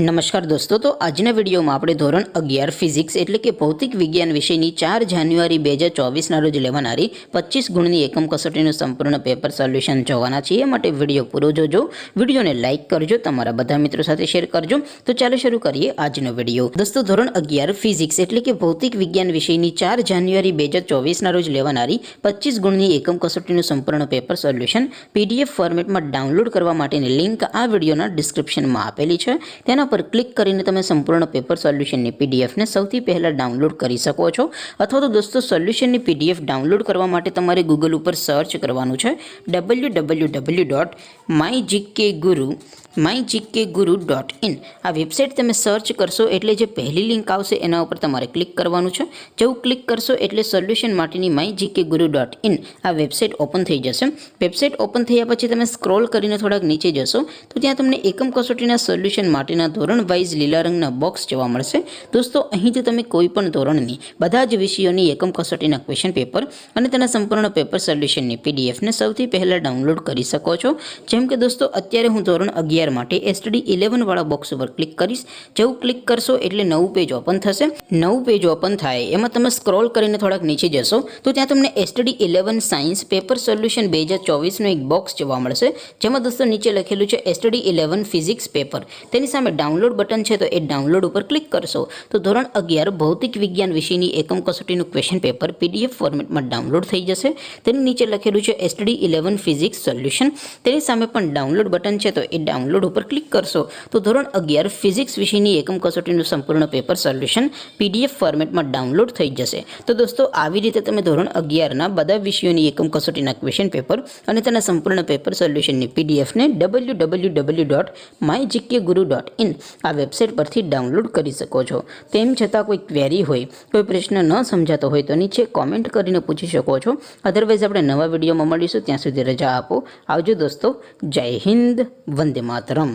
નમસ્કાર દોસ્તો, તો આજના વિડીયોમાં આપણે ધોરણ 11 ફિઝિક્સ એટલે કે ભૌતિક વિજ્ઞાન વિષયની 4 જાન્યુઆરી 2024ના રોજ લેવાનારી 25 ગુણની એકમ કસોટીનું સંપૂર્ણ પેપર સોલ્યુશન જોવાના છીએ। એ માટે વિડીયો પૂરો જોજો, વિડીયોને લાઇક કરજો, તમારા બધા મિત્રો સાથે શેર કરજો। તો ચાલો શરૂ કરીએ આજનો વિડીયો। દોસ્તો, ધોરણ 11 ફિઝિક્સ એટલે કે ભૌતિક વિજ્ઞાન વિષયની 4 જાન્યુઆરી 2024ના રોજ લેવાનારી 25 ગુણની એકમ કસોટીનું સંપૂર્ણ પેપર સોલ્યુશન PDF ફોર્મેટમાં ડાઉનલોડ કરવા માટેની લિંક આ વિડીયોના ડિસ્ક્રિપ્શનમાં આપેલી છે। તેના પર ક્લિક કરીને તમે સંપૂર્ણ પેપર સોલ્યુશનની પીડીએફને સૌથી પહેલાં ડાઉનલોડ કરી શકો છો। અથવા તો દોસ્તો, સોલ્યુશનની પીડીએફ ડાઉનલોડ કરવા માટે તમારે ગૂગલ ઉપર સર્ચ કરવાનું છે www.mygkguru.in। આ વેબસાઇટ તમે સર્ચ કરશો એટલે જે પહેલી લિંક આવશે એના ઉપર તમારે ક્લિક કરવાનું છે। જેવું ક્લિક કરશો એટલે સોલ્યુશન માટેની mygkguru.in આ વેબસાઇટ ઓપન થઈ જશે। વેબસાઇટ ઓપન થયા પછી તમે સ્ક્રોલ કરીને થોડાક નીચે જશો તો ત્યાં તમને એકમ કસોટીના સોલ્યુશન માટેના ધોરણ વાઇઝ લીલા રંગના બોક્સ જોવા મળશે। દોસ્તો, અહીંથી તમે કોઈ પણ ધોરણની બધા જ વિષયોની એકમ કસોટીના ક્વેશ્ચન પેપર અને તેના સંપૂર્ણ પેપર સોલ્યુશનની પીડીએફને સૌથી પહેલાં ડાઉનલોડ કરી શકો છો। જેમ કે દોસ્તો, અત્યારે હું ધોરણ 11 માટે STD 11 વાળા બોક્સ ઉપર ક્લિક કરીશ। જેવું ક્લિક કરશો એટલે નવું પેજ ઓપન થશે। નવું પેજ ઓપન થાય એમાં તમે સ્ક્રોલ કરીને થોડાક નીચે જશો તો ત્યાં તમને STD 11 સાયન્સ પેપર સોલ્યુશન 2024નું એક બોક્સ જોવા મળશે, જેમાં દોસ્તો નીચે લખેલું છે STD 11 ફિઝિક્સ પેપર। તેની સામે ડાઉનલોડ બટન છે, તો એ ડાઉનલોડ ઉપર ક્લિક કરશો તો ધોરણ 11 ભૌતિક વિજ્ઞાન વિષયની એકમ કસોટીનું ક્વેશ્ચન પેપર PDF ફોર્મેટમાં ડાઉનલોડ થઈ જશે। તેની નીચે લખેલું છે STD 11 ફિઝિક્સ સોલ્યુશન। તેની સામે પણ ડાઉનલોડ બટન છે, તો એ ડાઉનલોડ ઉપર ક્લિક કરશો તો ધોરણ 11 ફિઝિક્સ વિષયની એકમ કસોટીનું સંપૂર્ણ પેપર સોલ્યુશન PDF ફોર્મેટમાં ડાઉનલોડ થઈ જશે। તો દોસ્તો, આવી રીતે તમે ધોરણ 11ના બધા વિષયોની એકમ કસોટીના ક્વેશ્ચન પેપર અને તેના સંપૂર્ણ પેપર સોલ્યુશનની પીડીએફને www.mygkguru.in આ વેબસાઇટ પરથી ડાઉનલોડ કરી શકો છો। તેમ છતાં કોઈ ક્વેરી હોય, કોઈ પ્રશ્ન ન સમજાતો હોય તો નીચે કોમેન્ટ કરીને પૂછી શકો છો। અધરવાઇઝ આપણે નવા વિડીયોમાં મળીશું, ત્યાં સુધી રજા આપો। આવજો દોસ્તો, જય હિન્દ, વંદે માતરમ।